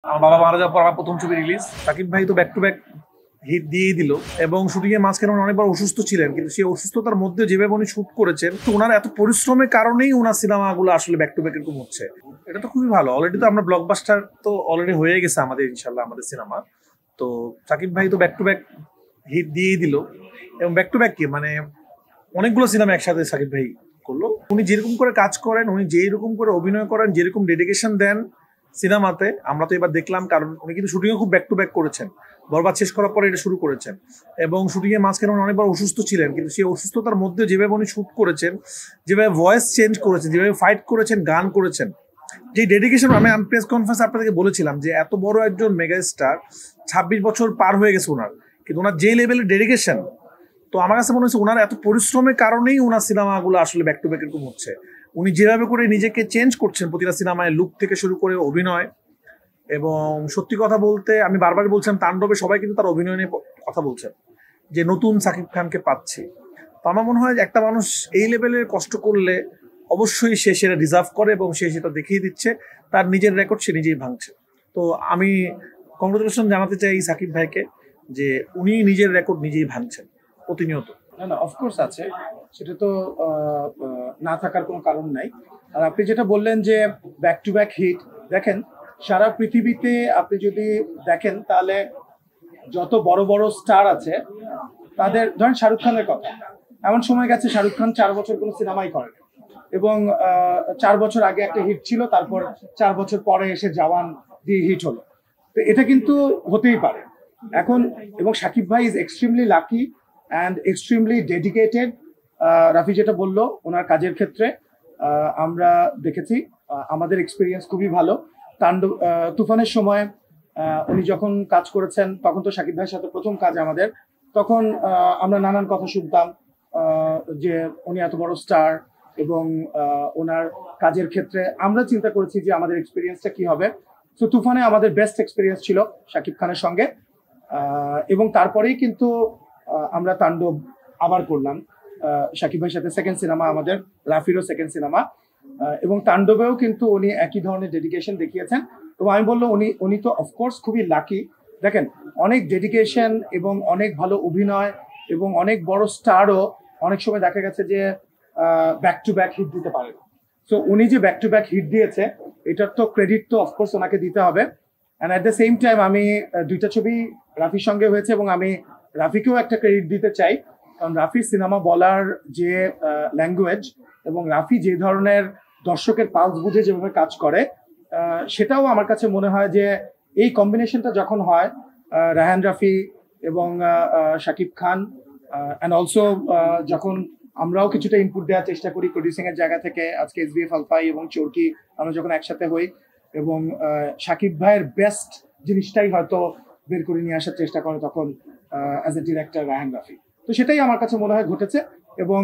আমার বাবা মারা যাওয়ার পর আমার প্রথম ছবি রিলিজ। সাকিব ভাই তো ব্যাক টু ব্যাক হিট দিয়েই দিল, এবং শুটিং এর মাঝখানে উনি অনেকবার অসুস্থ ছিলেন, কিন্তু সেই অসুস্থতার মধ্যে যেভাবে উনি শুট করেছেন, তো ওনার এত পরিশ্রমের কারণেই ওনার সিনেমাগুলো আসলে ব্যাক টু ব্যাক এরকম হচ্ছে। এটা তো খুবই ভালো। অলরেডি তো আমরা ব্লকবাস্টার তো অলরেডি হয়ে গেছে আমাদের, ইনশাল্লাহ আমাদের সিনেমা। তো সাকিব ভাই তো ব্যাক টু ব্যাক হিট দিয়েই দিল, এবং ব্যাক টু ব্যাক কি মানে অনেকগুলো সিনেমা একসাথে সাকিব ভাই করলো। উনি যেরকম করে কাজ করেন, উনি যেরকম করে অভিনয় করেন, যেরকম ডেডিকেশন দেন সিনেমাতে, আমরা তো এবার দেখলাম। কারণ উনি কিন্তু শুটিংয়ে খুব ব্যাক টু ব্যাক করেছেন, বরবাদ শেষ করার পরে এটা শুরু করেছেন, এবং শুটিং এর মাঝখানে উনি অনেকবার অসুস্থ ছিলেন, কিন্তু সেই অসুস্থতার মধ্যে যেভাবে উনি শুট করেছেন, যেভাবে ভয়েস চেঞ্জ করেছেন, যেভাবে ফাইট করেছেন, গান করেছেন, যে ডেডিকেশন। আমি প্রেস কনফারেন্স আপনাদেরকে বলেছিলাম যে এত বড় একজন মেগা স্টার, 26 বছর পার হয়ে গেছে ওনার, কিন্তু ওনার যে লেভেলের ডেডিকেশন, তো আমার কাছে মনে হচ্ছে ওনার এত পরিশ্রমের কারণেই ওনার সিনেমাগুলো আসলে ব্যাক টু ব্যাক এরকম হচ্ছে। উনি যেভাবে করে নিজেকে চেঞ্জ করছেন প্রতিটা সিনেমায়, লুক থেকে শুরু করে অভিনয়। এবং সত্যি কথা বলতে আমি বারবার বলছিলাম, তাণ্ডবে সবাই কিন্তু তার অভিনয় নিয়ে কথা বলছেন যে নতুন সাকিব খানকে পাচ্ছি। তো আমার মনে হয় একটা মানুষ এই লেভেলের কষ্ট করলে অবশ্যই সে সেটা ডিজার্ভ করে, এবং সে সেটা দেখিয়ে দিচ্ছে। তার নিজের রেকর্ড সে নিজেই ভাঙছে। তো আমি কংগ্রেচুলেশন জানাতে চাই সাকিব ভাইকে, যে উনি নিজের রেকর্ড নিজেই ভাঙছেন প্রতিনিয়ত। না না, অফকোর্স আছে, সেটা তো না থাকার কোনো কারণ নাই। আর আপনি যেটা বললেন যে ব্যাক টু ব্যাক হিট, দেখেন সারা পৃথিবীতে আপনি যদি দেখেন তাহলে যত বড় বড় স্টার আছে তাদের, ধরেন শাহরুখ খানের কথা, এমন সময় গেছে শাহরুখ খান 4 বছর কোনো সিনেমাই করেন, এবং 4 বছর আগে একটা হিট ছিল, তারপর 4 বছর পরে এসে জওয়ান দিয়ে হিট হলো। তো এটা কিন্তু হতেই পারে এখন। এবং সাকিব ভাই is extremely lucky and extremely dedicated. Rafi যেটা বললো ওনার কাজের ক্ষেত্রে আমরা দেখেছি, আমাদের এক্সপিরিয়েন্স খুবই ভালো। তাণ্ডব তুফানের সময় উনি যখন কাজ করেছেন, তখন তো সাকিব ভাইয়ের সাথে প্রথম কাজ আমাদের। তখন আমরা নানান কথা শুনতাম যে উনি এত বড় স্টার, এবং ওনার কাজের ক্ষেত্রে আমরা চিন্তা করেছি যে আমাদের এক্সপিরিয়েন্সটা কি হবে। তো তুফানে আমাদের বেস্ট এক্সপিরিয়েন্স ছিল সাকিব খানের সঙ্গে, এবং তারপরেই কিন্তু আমরা তাণ্ডব আবার করলাম সাকিব ভাইয়ের সাথে, সেকেন্ড সিনেমা আমাদের, রাফিরও সেকেন্ড সিনেমা। এবং তাণ্ডবেও কিন্তু উনি একই ধরনের ডেডিকেশন দেখিয়েছেন। এবং আমি বললো উনি তো অফকোর্স খুবই লাকি। দেখেন অনেক ডেডিকেশন এবং অনেক ভালো অভিনয় এবং অনেক বড় স্টারও অনেক সময় দেখা গেছে যে ব্যাক টু ব্যাক হিট দিতে পারে। সো উনি যে ব্যাক টু ব্যাক হিট দিয়েছে, এটার তো ক্রেডিট তো অফকোর্স ওনাকে দিতে হবে। And at the same time আমি দুইটা ছবি রাফির সঙ্গে হয়েছে, এবং আমি রাফিকেও একটা ক্রেডিট দিতে চাই। কারণ রাফির সিনেমা বলার যে ল্যাঙ্গুয়েজ, এবং রাফি যে ধরনের দর্শকের পালস বুঝে যেভাবে কাজ করে, সেটাও আমার কাছে মনে হয় যে এই কম্বিনেশনটা যখন হয়, রায়হান রাফি এবং শাকিব খান, অ্যান্ড অলসো যখন আমরাও কিছুটা ইনপুট দেওয়ার চেষ্টা করি প্রডিউসিং এর জায়গা থেকে, আজকে এসবিএফ আলফাই এবং চরকি আমরা যখন একসাথে হই, এবং শাকিব ভাইয়ের বেস্ট জিনিসটাই হয়তো বের করে নিয়ে আসার চেষ্টা করে তখন as a director Raihan Rafi. তো সেটাই আমার কাছে মনে হয় ঘটেছে, এবং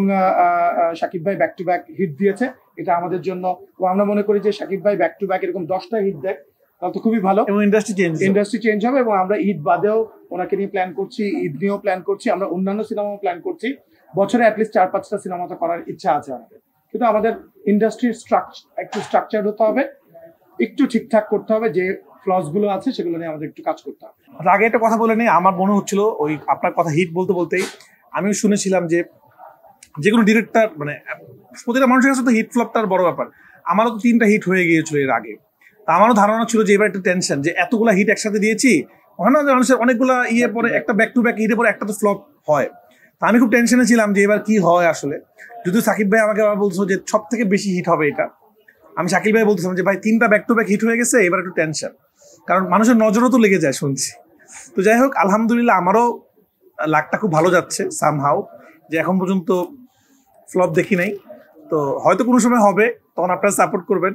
শাকিব ভাই ব্যাক টু ব্যাক হিট দিয়েছে, এটা আমাদের জন্য। আমরা মনে করি যে শাকিব ভাই ব্যাক টু ব্যাক এরকম 10টা হিট দেয় তাহলে তো খুবই ভালো, এবং ইন্ডাস্ট্রি চেঞ্জ হবে। এবং আমরা ঈদ বাদেও ওনাকে নিয়ে প্ল্যান করছি, ঈদ নিয়েও প্ল্যান করছি, আমরা অন্যান্য সিনেমাও প্ল্যান করছি। বছরে অ্যাটলিস্ট 4-5টা সিনেমা তো করার ইচ্ছা আছে আমাদের। কিন্তু আমাদের ইন্ডাস্ট্রির একটু স্ট্রাকচার হতে হবে, একটু ঠিকঠাক করতে হবে, যে ফ্লস গুলো আছে সেগুলো নিয়ে আমাদের একটু কাজ করতে হবে। আগে একটা কথা বলে নেই, আমার মনে হচ্ছিল ওই আপনার কথা হিট বলতে বলতেই আমিও শুনেছিলাম যে যে কোনো ডিরেক্টর, মানে প্রতিটা মানুষের কাছে তো হিট ফ্লপটার বড় ব্যাপার। আমারও তো 3টা হিট হয়ে গিয়েছিল এর আগে। তা আমারও ধারণা ছিল যে এবার একটা টেনশন, যে এতগুলা হিট একসাথে দিয়েছি, হয় না মানুষের অনেকগুলা ইয়ে পরে একটা ব্যাক টু ব্যাক হিটের পরে একটা তো ফ্লপ হয়। তা আমি খুব টেনশনে ছিলাম যে এবার কি হয় আসলে। যদিও সাকিব ভাই আমাকে আবার বলছো যে সব থেকে বেশি হিট হবে এটা, আমি সাকিব ভাই বলতেছিলাম যে ভাই 3টা ব্যাক টু ব্যাক হিট হয়ে গেছে, এবার একটু টেনশন, কারণ মানুষের নজরও তো লেগে যায় শুনছি। তো যাই হোক, আলহামদুলিল্লাহ আমারও লাকটা খুব ভালো যাচ্ছে সামহাউ, যে এখন পর্যন্ত ফ্লপ দেখি নাই। তো হয়তো কোনো সময় হবে, তখন আপনারা সাপোর্ট করবেন।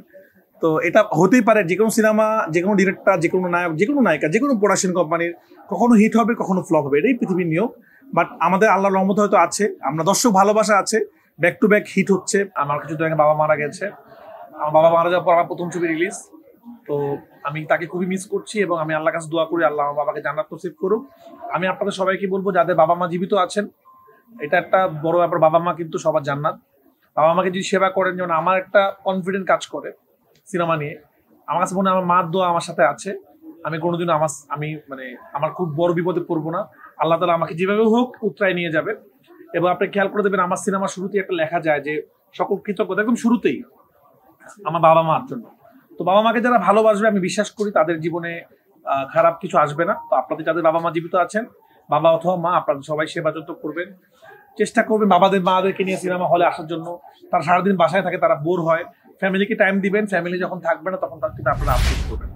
তো এটা হতেই পারে, যে কোনো সিনেমা, যে কোনো ডিরেক্টর, যে কোনো নায়ক, যে কোনো নায়িকা, যে কোনো প্রোডাকশন কোম্পানির কখনো হিট হবে, কখনো ফ্লপ হবে, এটাই পৃথিবীর নিয়ম। বাট আমাদের আল্লাহর রহমত হয়তো আছে, আমরা দর্শক ভালোবাসা আছে, ব্যাক টু ব্যাক হিট হচ্ছে। আমার কিছুদিন আগে বাবা মারা গেছে, আমার বাবা মারা যাওয়ার পর আমার প্রথম ছবি রিলিজ। তো আমি তাকে খুবই মিস করছি, এবং আমি আল্লাহর কাছে দোয়া করি আল্লাহ আমার বাবাকে জান্নাত নসিব করুক। আমি আপনাদের সবাইকে বলবো, যাদের বাবা মা জীবিত আছেন, এটা একটা বড় ব্যাপার। বাবা মা কিন্তু সবার জান্নাত। বাবা মাকে যদি সেবা করেন, যেমন আমার একটা কনফিডেন্ট কাজ করে সিনেমা নিয়ে, আমার কাছে মনে হয় আমার মার দোয়া আমার সাথে আছে, আমি কোনোদিনও আমি মানে আমার খুব বড় বিপদে পড়বো না। আল্লাহ তাআলা আমাকে যেভাবে হোক উতরায় নিয়ে যাবে। এবং আপনি খেয়াল করে দেবেন আমার সিনেমার শুরুতেই একটা লেখা যায় যে সকল কৃতজ্ঞতা একদম শুরুতেই আমার বাবা মার জন্য। তো বাবা মাকে যারা ভালোবাসবে আমি বিশ্বাস করি তাদের জীবনে খারাপ কিছু আসবে না। তো আপনাদের যাদের বাবা মা জীবিত আছেন, বাবা অথবা মা, আপনাদের সবাই সেবা যত্ন করবেন, চেষ্টা করবেন মাদেরকে নিয়ে সিনেমা হলে আসার জন্য। তারা সারাদিন বাসায় থাকে, তারা বোর হয়, ফ্যামিলিকে টাইম দিবেন। ফ্যামিলি যখন থাকবে না তখন তার কিন্তু আপনারা আপডেট করবেন।